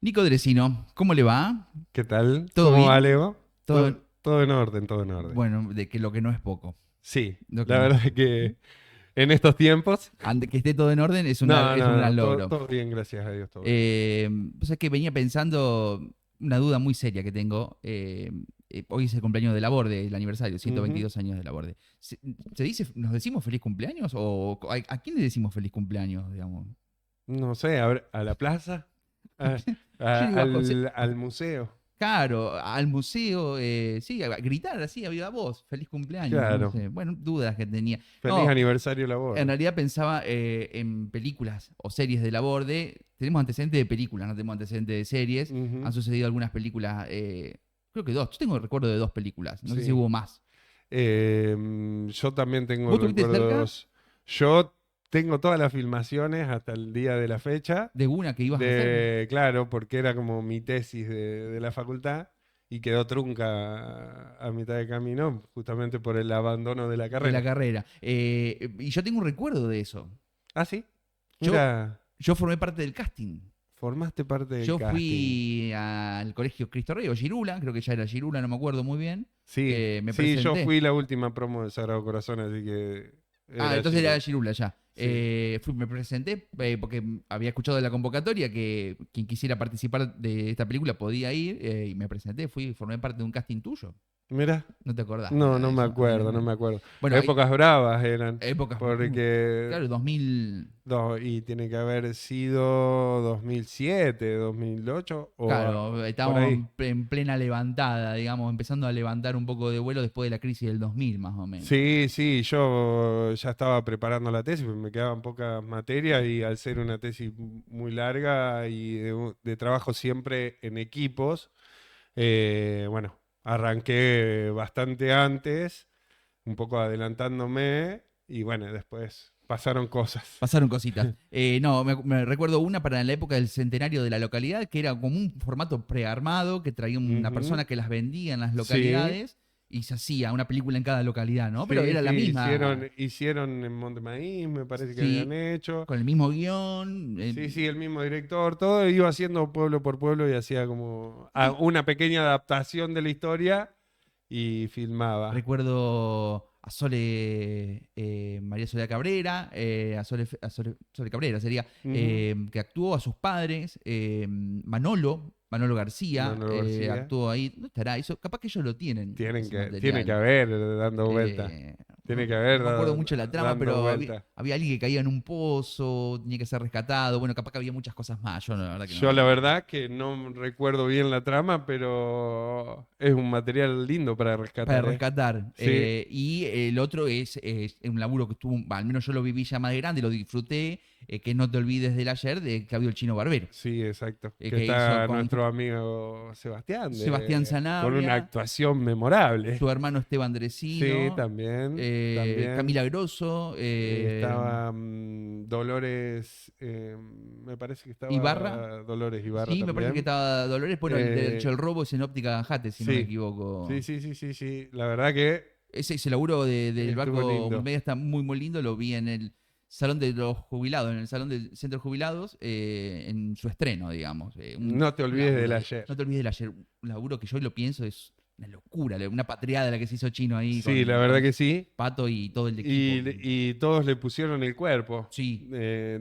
Nico Dresino, ¿cómo le va? ¿Qué tal? ¿Todo ¿Cómo va, bien? Leo? Todo, Todo en orden, todo en orden. bueno, de que lo que no es poco. Sí, Lo que la no es verdad es poco. que en estos tiempos. Que esté todo en orden No, es un no, gran no, todo, logro. todo bien, gracias a Dios, todo bien. Pues es que venía pensando una duda muy seria que tengo. Hoy es el cumpleaños de Laborde, el aniversario, Ujú. 122 años de Laborde. ¿Se dice, nos decimos feliz cumpleaños? ¿O a quién le decimos feliz cumpleaños, digamos? No sé, a la plaza, a- Yo digo a José. al museo. Claro, al museo, sí, a gritar así a viva voz, feliz cumpleaños, no Claro, sé. Bueno, dudas que tenía. feliz No, aniversario en Laborde. realidad pensaba en películas o series de Laborde. Tenemos antecedentes de películas, no tenemos antecedentes de series. Han Ujú. sucedido algunas películas, creo que dos. Yo tengo recuerdo de dos películas, no sé si Sí. hubo más. Yo también tengo ¿Vos tuviste cerca recuerdos. Yo tengo todas las filmaciones hasta el día de la fecha. de una que ibas a hacer Claro, porque era como mi tesis de la facultad y quedó trunca a mitad de camino justamente por el abandono de la de la carrera. carrera? Y yo tengo un recuerdo de eso. Ah, sí. Yo, Mira, yo formé parte del casting. formaste parte del Yo casting. fui al colegio Cristo Rey o Girula, creo que ya era Girula, no me acuerdo muy bien. Sí, Me sí, yo presenté. fui la última promo del Sagrado Corazón, así que Ah, era entonces era Giroud. Girula ya. Sí. Me presenté porque había escuchado de la convocatoria que quien quisiera participar de esta película podía ir y me presenté, formé parte de un casting tuyo. Mira, ¿No te acordás no, nada no de me eso? acuerdo, no me acuerdo. Bueno, hay Épocas bravas eran, épocas, porque claro, 2000, y tiene que haber sido 2007, 2008 o claro, por estábamos ahí. en plena levantada, digamos, empezando a levantar un poco de vuelo después de la crisis del 2000 más o menos. Sí, sí, yo ya estaba preparando la tesis, porque me quedaban pocas materias y al ser una tesis muy larga y de trabajo siempre en equipos, bueno, arranqué bastante antes, un poco adelantándome y bueno, después pasaron cosas. Pasaron cositas. No, me recuerdo una para la época del centenario de la localidad, que era como un formato prearmado, que traía una Ujú. persona que las vendía en las Sí, localidades y se hacía una película en cada localidad, ¿no? Pero sí, era sí, la misma, hicieron en Montemaíz, me parece que habían sí, hecho. con el mismo guión. Sí, sí, el mismo director, todo iba haciendo pueblo por pueblo y hacía como Sí, una pequeña adaptación de la historia y filmaba. recuerdo a Sole, María Soledad Cabrera, Sole Cabrera sería, Ujú. que actuó a sus padres, Manolo García, Manolo García. actuó ahí. ¿Dónde estará? Eso, capaz que ellos lo tienen, ese Tiene que material. haber dando vuelta. No, Tiene que no haber me acuerdo mucho la trama, dando pero vuelta. había alguien que caía en un pozo, tenía que ser rescatado. Bueno, capaz que había muchas cosas más. Yo la verdad que Yo la verdad que no recuerdo bien la trama, pero es un material lindo para para rescatar, ¿eh? rescatar. Sí, Y el otro es un laburo que estuvo, al menos yo lo viví ya más grande, lo disfruté, que es No te olvides del ayer, de Claudio el Chino Barbero, sí, exacto. Que que hizo está con nuestro amigo Sebastián, Sebastián con una Sanabria, actuación memorable. su hermano Esteban Sí, Dresino, también, también. Camila Grosso, Estaba Dolores, me parece que Ibarra. estaba Dolores Ibarra Sí, me parece que también. estaba Dolores. Bueno, el derecho Eh, al robo es en Óptica Jate, si no me sí, sí, equivoco. sí, sí, sí, sí. La verdad que Ese laburo del estuvo barco lindo. multimedia está muy, muy lindo. Lo vi en el Salón de los Jubilados, en el Salón del Centro de Jubilados, en su estreno, digamos. No te Un olvides del laburo de. ayer. No te olvides del ayer. Un laburo que yo hoy lo pienso es una locura, una patriada la que se hizo Chino ahí Sí, la verdad con que sí. Pato y todo el equipo. Y todos le pusieron el cuerpo. Sí,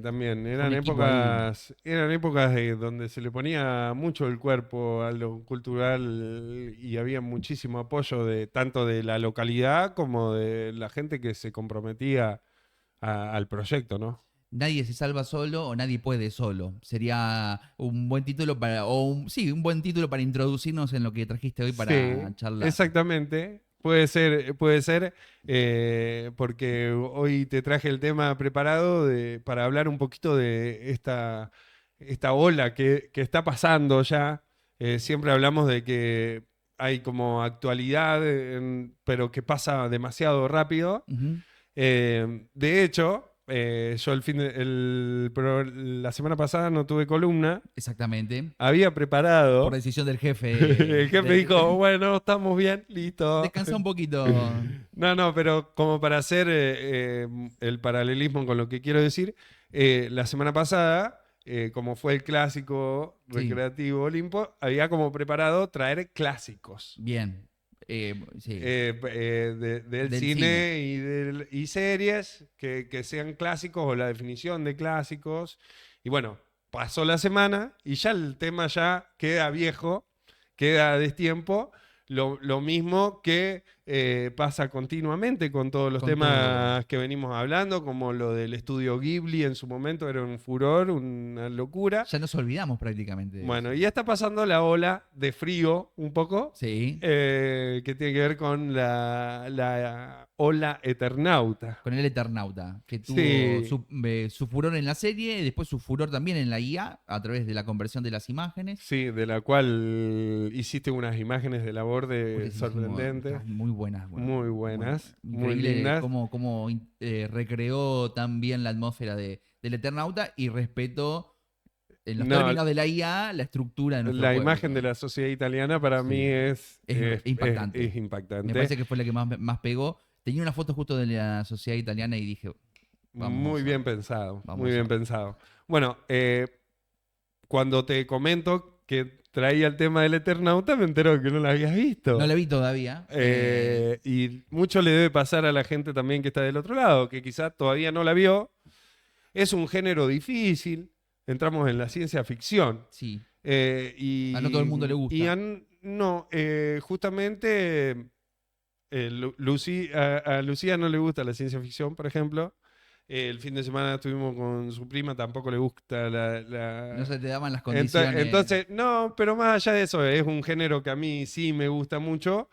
También fue un equipo ahí. eran épocas donde se le ponía mucho el cuerpo a lo cultural y había muchísimo apoyo de tanto de la localidad como de la gente que se comprometía al proyecto, ¿no? Nadie se salva solo o nadie puede solo. Sería un buen título sí, un buen título para introducirnos en lo que trajiste hoy para Sí, charlar. exactamente. Puede ser, porque hoy te traje el tema preparado para hablar un poquito de esta ola que está pasando ya. Siempre hablamos de que hay como actualidad, pero que pasa demasiado rápido. Ujú. De hecho, yo la semana pasada no tuve columna. Exactamente. Había Por preparado. decisión del jefe. El jefe dijo, bueno, estamos bien, listo. Descansa un poquito. No, no, pero como para hacer el paralelismo con lo que quiero decir, la semana pasada como fue el clásico Sí. recreativo Olimpo, había como preparado traer clásicos Bien. Sí. del Del cine. cine y series que sean clásicos o la definición de clásicos. Y bueno, pasó la semana y ya el tema ya queda viejo, queda destiempo. Lo mismo que pasa continuamente con todos los Con todo. temas que venimos hablando, como lo del estudio Ghibli en su momento era un furor, una locura. Ya nos olvidamos prácticamente de Bueno, eso. y ya está pasando la ola de frío un poco, Sí. que tiene que ver con la ola Eternauta. Con el Eternauta, que tuvo Sí, su furor en la serie y después su furor también en la IA a través de la conversión de las imágenes. sí, de la cual hiciste unas imágenes de la borde Pues hicimos, sorprendentes, estaban muy buenas, muy muy buenas, muy increíble lindas. cómo recreó tan bien la atmósfera del Eternauta y respetó en los No, términos de la IA la estructura de nuestro la pueblo imagen de también. la sociedad italiana para mí Sí, es impactante. Me impactante. parece que fue la que más pegó. Tenía una foto justo de la sociedad italiana y dije, Muy vamos bien a, pensado, muy vamos bien a. pensado. Bueno, cuando te comento que traía el tema del Eternauta, me entero que no lo habías No la visto. vi todavía. Y mucho le debe pasar a la gente también que está del otro lado, que quizás todavía no la vio. Es un género difícil, entramos en la ciencia ficción. Sí, a no todo el Y, mundo le gusta. no, justamente a Lucía no le gusta la ciencia ficción, por ejemplo. El fin de semana estuvimos con su prima, tampoco le gusta No se te daban las condiciones. Entonces, no, pero más allá de eso, es un género que a mí sí me gusta mucho,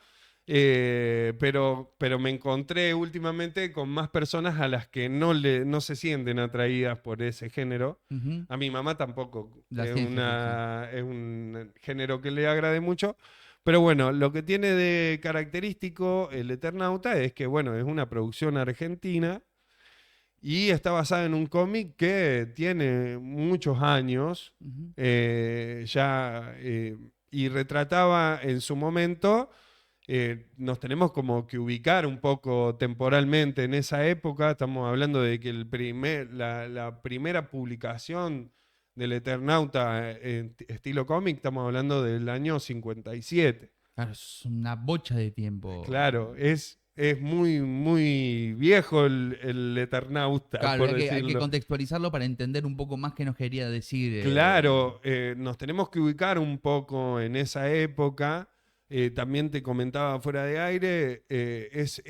pero me encontré últimamente con más personas a las que no se sienten atraídas por ese género. Ujú. A mi mamá tampoco, La ciencia ficción. es un género que le agrade mucho. Pero bueno, lo que tiene de característico el Eternauta es que, bueno, es una producción argentina y está basada en un cómic que tiene muchos años Ujú. ya y retrataba en su momento, nos tenemos como que ubicar un poco temporalmente en esa época. Estamos hablando de que la primera publicación del Eternauta en estilo cómic, estamos hablando del año 57. Claro, es una bocha de tiempo. Claro, es muy, muy viejo el Eternauta, Claro, por hay que decirlo. contextualizarlo para entender un poco más qué nos quería decir. Claro, nos tenemos que ubicar un poco en esa época. También te comentaba fuera de aire, es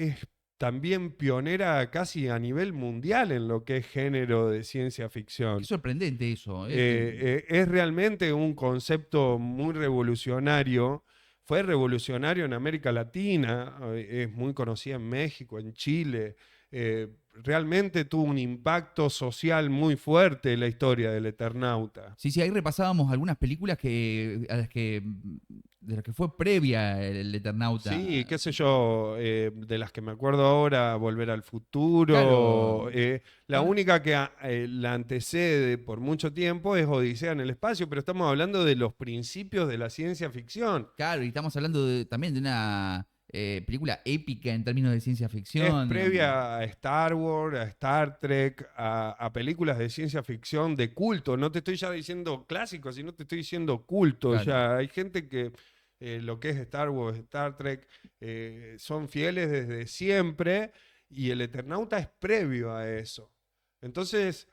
también pionera casi a nivel mundial en lo que es género de ciencia Qué ficción. sorprendente eso. Es realmente un concepto muy revolucionario. Fue revolucionario en América Latina, es muy conocida en México, en Chile. Realmente tuvo un impacto social muy fuerte en la historia del Eternauta. Sí, sí, ahí repasábamos algunas películas de las que fue previa el Sí, Eternauta. qué sé yo, de las que me acuerdo ahora, Volver al Futuro. Claro, La son, única que la antecede por mucho tiempo es Odisea en el espacio, pero estamos hablando de los principios de la ciencia ficción. claro, y estamos hablando también de una película épica en términos de ciencia Es ficción, digamos. previa a Star Wars, a Star Trek, a películas de ciencia ficción de culto. No te estoy ya diciendo clásicos, sino te estoy diciendo culto. Claro. Ya hay gente que lo que es Star Wars, Star Trek, son fieles desde siempre y el Eternauta es previo a eso. Entonces,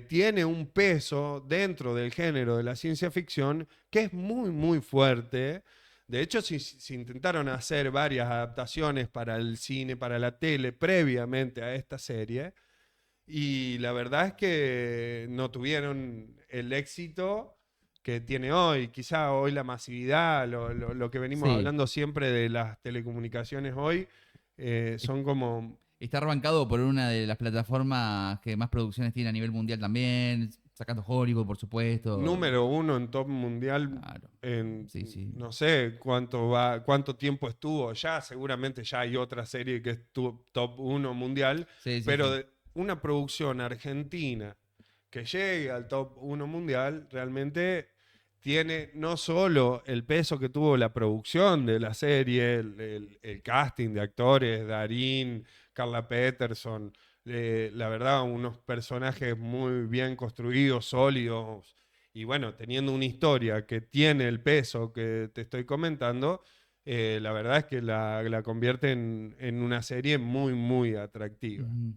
tiene un peso dentro del género de la ciencia ficción que es muy, muy fuerte. De hecho, se intentaron hacer varias adaptaciones para el cine, para la tele, previamente a esta serie, y la verdad es que no tuvieron el éxito que tiene hoy. Quizá hoy la masividad, lo que venimos Sí, hablando siempre de las telecomunicaciones hoy, es- son como está arrancado por una de las plataformas que más producciones tiene a nivel mundial también, sacando Hollywood, por supuesto. número uno en top mundial. Claro, En sí, sí. no sé cuánto tiempo estuvo ya, seguramente ya hay otra serie que es top uno mundial, Sí, sí, pero sí. una producción argentina que llegue al top uno mundial realmente tiene no solo el peso que tuvo la producción de la serie, el casting de actores, Darín, Carla Peterson, la verdad, unos personajes muy bien construidos, sólidos, y bueno, teniendo una historia que tiene el peso que te estoy comentando, la verdad es que la convierte en una serie muy, muy atractiva. Ujú.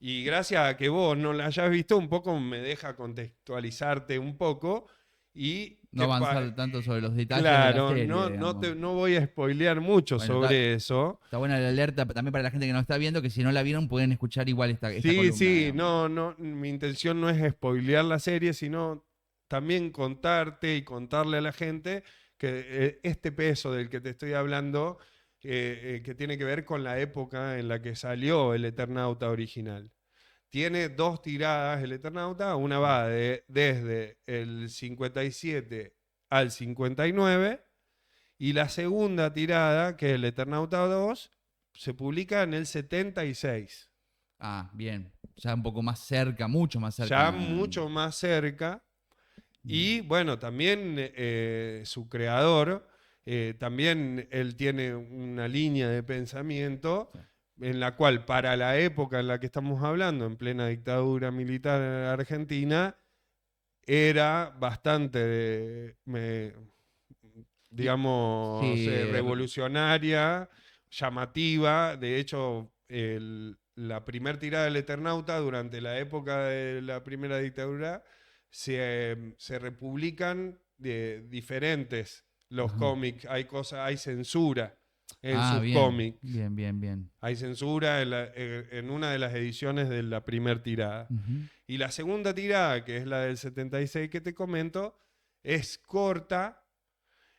Y gracias a que vos no la hayas visto, un poco me deja contextualizarte un poco y No avanzar tanto sobre los detalles de la claro, serie, no, digamos. no voy a spoilear mucho Bueno, sobre eso. está buena la alerta también para la gente que no está viendo, que si no la vieron pueden escuchar igual esta Sí, columna, sí, digamos. no, no, mi intención no es spoilear la serie, sino también contarte y contarle a la gente que este peso del que te estoy hablando, que tiene que ver con la época en la que salió el Eternauta original. Tiene dos tiradas el Eternauta, una va desde el 57 al 59 y la segunda tirada, que es el Eternauta 2, se publica en el 76. Ah, bien. Ya un poco más cerca, mucho más Ya cerca. mucho más cerca. Mm. Y bueno, también su creador, también él tiene una línea de pensamiento Sí. en la cual para la época en la que estamos hablando, en plena dictadura militar argentina, era bastante, Y- digamos, sí, revolucionaria, llamativa. De hecho, la primer tirada del Eternauta durante la época de la primera dictadura se republican de diferentes los ajá. cómics. Hay cosas, hay censura en Ah, sus bien, cómics. bien, bien, bien. Hay censura en una de las ediciones de la primera tirada. Ujú. Y la segunda tirada, que es la del 76 que te comento, es corta,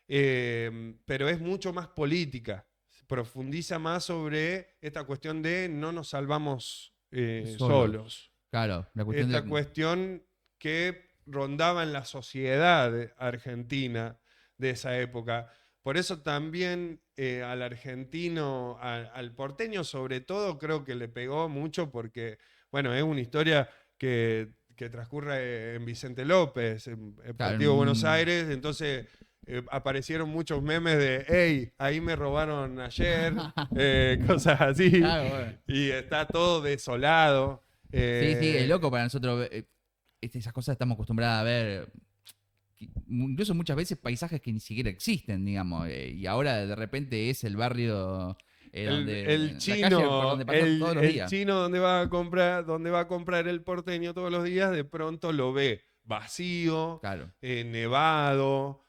pero es mucho más política. Profundiza más sobre esta cuestión de no nos salvamos Solos. solos. Claro, la cuestión Esta de. cuestión que rondaba en la sociedad argentina de esa época. Por eso también al argentino, al porteño sobre todo, creo que le pegó mucho porque, bueno, es una historia que transcurre en Vicente López, en Claro, Partido de Buenos Aires, entonces aparecieron muchos memes de, hey, ahí me robaron ayer, cosas así, Claro, bueno. y está todo desolado. Sí, sí, es loco Eh, para nosotros. Esas cosas estamos acostumbrados a ver. Incluso muchas veces paisajes que ni siquiera existen, digamos. Y ahora de repente es el barrio el la calle por chino, donde pasas todos los el días. chino donde va a comprar el porteño todos los días, de pronto lo ve vacío, Claro, nevado,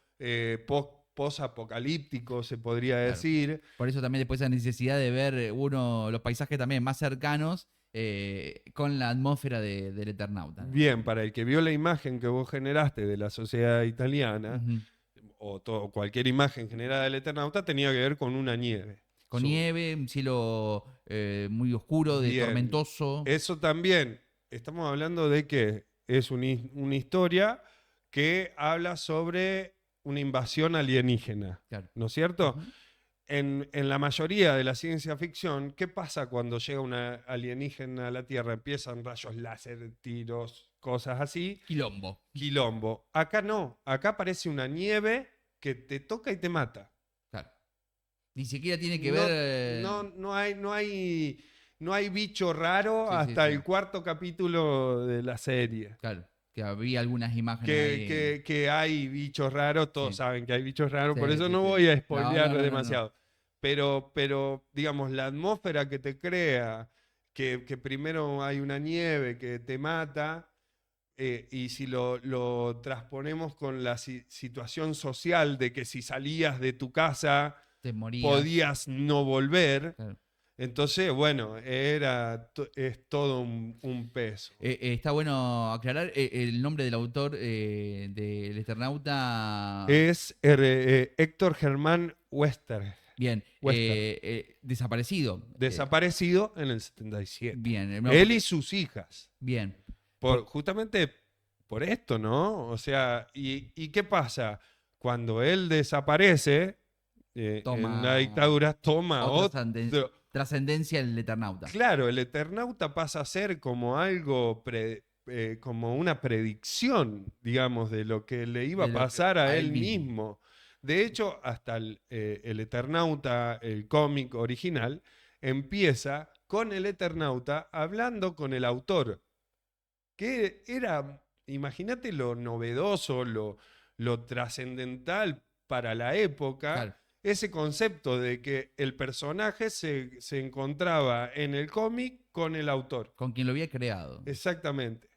post-apocalíptico, se podría claro. decir. Por eso también después esa necesidad de ver los paisajes también más cercanos con la atmósfera del Eternauta. Bien, para el que vio la imagen que vos generaste de la sociedad italiana, Ujú. o cualquier imagen generada del Eternauta, tenía que ver con una nieve. Con nieve, un cielo muy oscuro, de Bien, tormentoso. eso también, estamos hablando de que es una historia que habla sobre una invasión alienígena, Claro. ¿no es cierto? Ujú. En la mayoría de la ciencia ficción, ¿qué pasa cuando llega una alienígena a la Tierra? Empiezan rayos láser, tiros, cosas así, Quilombo. quilombo. Acá no, acá parece una nieve que te toca y te mata. Claro. Ni siquiera tiene que ver. No, no hay bicho raro Sí, sí, hasta sí. el cuarto capítulo de la serie. Claro. Que había algunas imágenes ahí. Que hay bichos raros, todos Sí, saben que hay bichos raros, por sí, eso sí, no sí. voy a No, spoilear no, no, no, no. demasiado. Pero, digamos, la atmósfera que te crea, que primero hay una nieve que te mata, y si lo transponemos con la situación social de que si salías de tu casa Te morías. podías no volver. Claro. Entonces, bueno, es todo un peso. Está bueno aclarar el nombre del autor del Eternauta. Es Héctor Germán Bien. Wester, Desaparecido. desaparecido en el 77. Bien. No, Él y sus hijas. bien. Justamente por esto, ¿no? O sea, ¿y qué pasa? Cuando él desaparece, en la Toma dictadura toma otra otro. trascendencia el Eternauta. Claro, el Eternauta pasa a ser como algo, como una predicción, digamos, de lo que le iba De a lo que, pasar a a él él mismo. mismo. De hecho, hasta el Eternauta, el cómic original, empieza con el Eternauta, hablando con el autor. Que era, imagínate lo novedoso, lo trascendental para la época, Claro. ese concepto de que el personaje se encontraba en el cómic con el autor. Con quien lo había creado. Exactamente.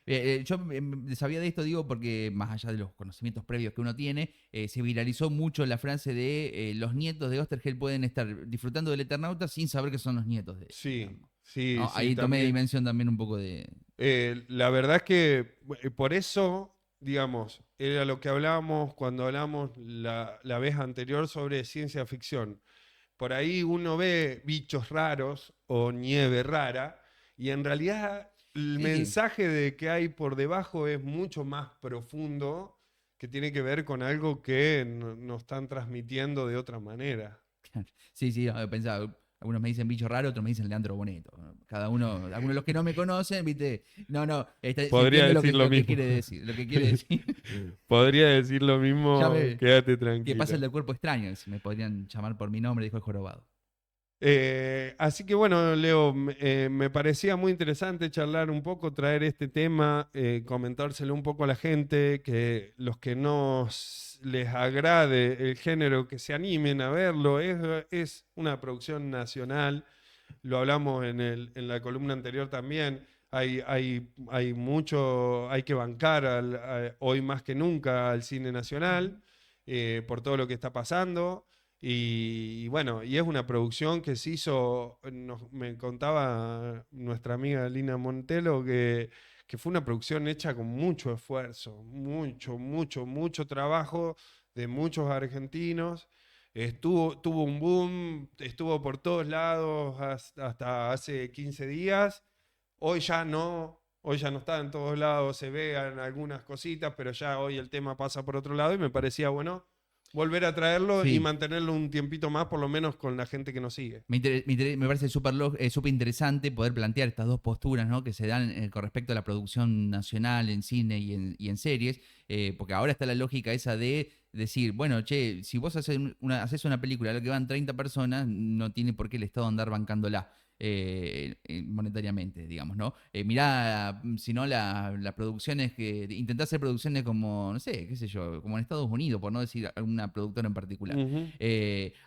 Yo sabía de esto, digo, porque más allá de los conocimientos previos que uno tiene, se viralizó mucho la frase de los nietos de Osterheld pueden estar disfrutando del Eternauta sin saber que son los nietos de él, Sí, digamos. sí, ¿No? sí, Ahí tomé también. dimensión también un poco de... La verdad es que por eso, digamos, era lo que hablábamos cuando hablamos la vez anterior sobre ciencia ficción. Por ahí uno ve bichos raros o nieve rara y en realidad el Sí, sí. mensaje de que hay por debajo es mucho más profundo, que tiene que ver con algo que nos están transmitiendo de otra manera. Sí, sí, pensaba, algunos me dicen bicho raro, otros me dicen Leandro Boneto. Cada uno, algunos de los que no me conocen, viste, no, no, se Podría entiende decir lo lo que mismo. quiere decir, lo que quiere decir. Podría decir lo Ya mismo, ve, quédate que pasa tranquilo. el del cuerpo extraño, si me podrían llamar por mi nombre, dijo el jorobado. Así que bueno, Leo, me parecía muy interesante charlar un poco, traer este tema, comentárselo un poco a la gente, que los que no les agrade el género, que se animen a verlo. Es una producción nacional, lo hablamos en la columna anterior también. Hay mucho, hay que bancar hoy más que nunca al cine nacional por todo lo que está pasando. Y bueno, y es una producción que se hizo, me contaba nuestra amiga Lina Montelo, que fue una producción hecha con mucho esfuerzo, mucho trabajo de muchos argentinos. Tuvo un boom, estuvo por todos lados hasta hace 15 días. Hoy ya no está en todos lados, se vean algunas cositas, pero ya hoy el tema pasa por otro lado y me parecía bueno volver a traerlo y Sí, mantenerlo un tiempito más, por lo menos con la gente que nos sigue. me parece súper interesante poder plantear estas dos posturas, ¿no? Que se dan con respecto a la producción nacional en cine y en series, porque ahora está la lógica esa de decir, bueno, che, si vos haces una película a la que van 30 personas, no tiene por qué el Estado andar bancándola. Monetariamente, digamos, ¿no? Mirá, si no, las producciones intentá hacer producciones como, no sé, qué sé yo, como en Estados Unidos, por no decir alguna productora en particular. Ujú.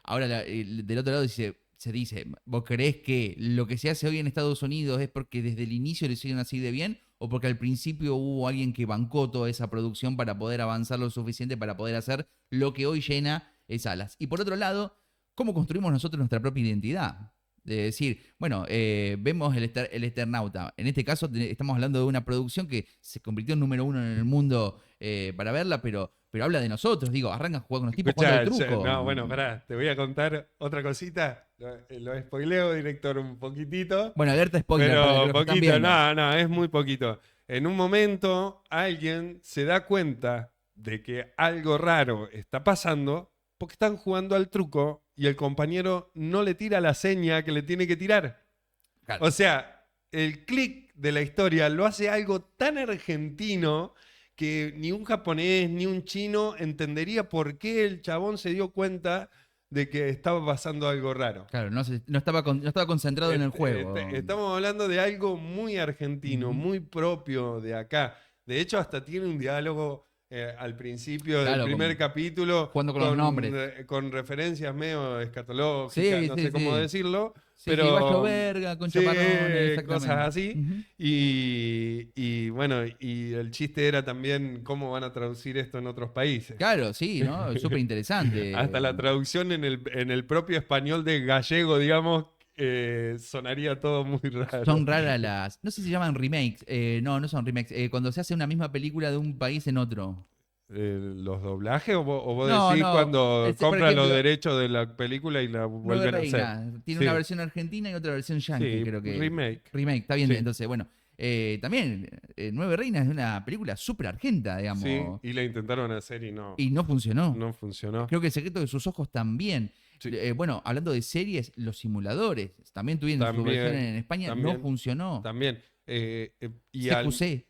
Ahora, del otro lado se dice, ¿vos creés que lo que se hace hoy en Estados Unidos es porque desde el inicio lo hicieron así de bien o porque al principio hubo alguien que bancó toda esa producción para poder avanzar lo suficiente para poder hacer lo que hoy llena salas? Y por otro lado, ¿cómo construimos nosotros nuestra propia identidad? De decir, bueno, vemos el Eternauta. En este caso estamos hablando de una producción que se convirtió en número uno en el mundo para verla, pero habla de nosotros. Digo, arranca a jugar con los tipos jugando al Escuchá, truco. no, bueno, pará, te voy a contar otra cosita. Lo spoileo, director, un poquitito. Bueno, alerta spoiler para Pero los que están poquito, viendo. no, es muy poquito. En un momento alguien se da cuenta de que algo raro está pasando porque están jugando al truco y el compañero no le tira la seña que le tiene que tirar. Claro. O sea, el clic de la historia lo hace algo tan argentino que ni un japonés ni un chino entendería por qué el chabón se dio cuenta de que estaba pasando algo raro. Claro, no estaba concentrado en el juego. Estamos hablando de algo muy argentino, Ujú. muy propio de acá. De hecho, hasta tiene un diálogo al principio del Claro, primer capítulo jugando con los nombres. con referencias medio escatológicas, Sí, no sí, sé cómo sí. decirlo, Sí, sí, va a pero llover con sí, chaparrones, cosas exactamente. así. Ujú. Y bueno, y el chiste era también cómo van a traducir esto en otros países. Claro, sí, ¿no? Súper Hasta interesante. la traducción en el propio español de gallego, digamos, sonaría todo muy raro. Son raras las. No sé si se llaman remakes. No, no son remakes. Cuando se hace una misma película de un país en otro. ¿Los doblajes o vos No, decís no. cuando Por compran los ejemplo, derechos de la película y la Nueve vuelven a hacer? Reinas. Tiene una Sí, versión argentina y otra versión yankee, sí, creo que. remake. Remake, está bien. Sí, Entonces, bueno. También, Nueve Reinas es una película súper argenta, sí, digamos. y la intentaron hacer y Y no funcionó. no funcionó. Creo que El secreto de sus ojos también. Sí, Bueno, hablando de series, Los Simuladores también tuvieron su versión también, en España, no también, funcionó. también. Y CQC.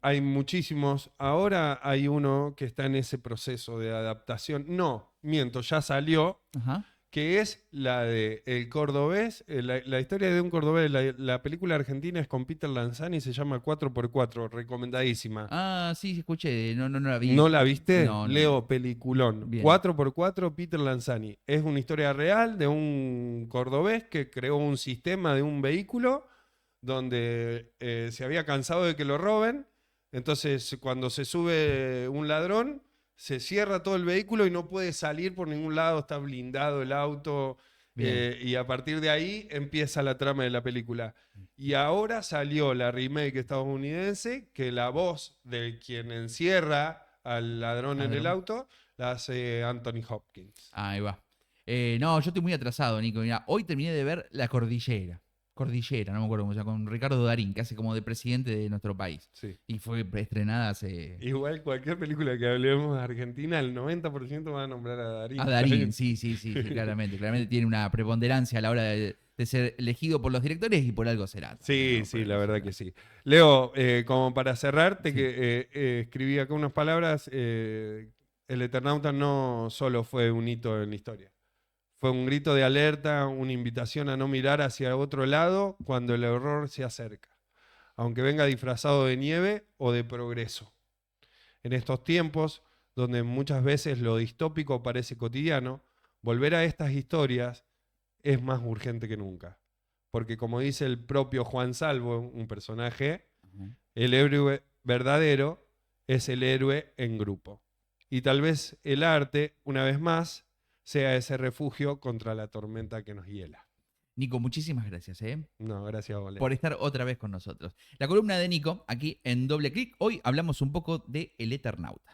hay muchísimos. Ahora hay uno que está en ese proceso de adaptación. No, miento, ya salió, Ajá. que es la de El Cordobés, la historia de un cordobés. La película argentina es con Peter Lanzani y se llama 4x4, recomendadísima. Ah, sí, escuché, no la vi. ¿No la viste? No, no. Leo, peliculón. Bien. 4x4, Peter Lanzani. Es una historia real de un cordobés que creó un sistema de un vehículo donde se había cansado de que lo roben. Entonces, cuando se sube un ladrón, se cierra todo el vehículo y no puede salir por ningún lado, está blindado el auto. Bien. Y a partir de ahí empieza la trama de la película. Y ahora salió la remake estadounidense, que la voz de quien encierra al ladrón en el Ladrón. auto la hace Anthony Hopkins. Ahí va. No, yo estoy muy atrasado, Nico. Mirá, hoy terminé de ver La Cordillera. Cordillera, no me acuerdo cómo se llama, con Ricardo Darín, que hace como de presidente de nuestro país. Sí. Y fue estrenada hace... Igual cualquier película que hablemos de Argentina, el 90% va a nombrar a Darín. A Darín, sí, claramente. Claramente tiene una preponderancia a la hora de ser elegido por los directores y por algo será. Sí, ¿No? sí, Por la algo verdad será. que sí. Leo, como para cerrarte, Sí. que escribí acá unas palabras, el Eternauta no solo fue un hito en la historia, fue un grito de alerta, una invitación a no mirar hacia otro lado cuando el error se acerca, aunque venga disfrazado de nieve o de progreso. En estos tiempos, donde muchas veces lo distópico parece cotidiano, volver a estas historias es más urgente que nunca. Porque como dice el propio Juan Salvo, un personaje, Ujú. el héroe verdadero es el héroe en grupo. Y tal vez el arte, una vez más, sea ese refugio contra la tormenta que nos hiela. Nico, muchísimas gracias, No, gracias, Ole. por estar otra vez con nosotros. La columna de Nico, aquí en Doble Clic. Hoy hablamos un poco de El Eternauta.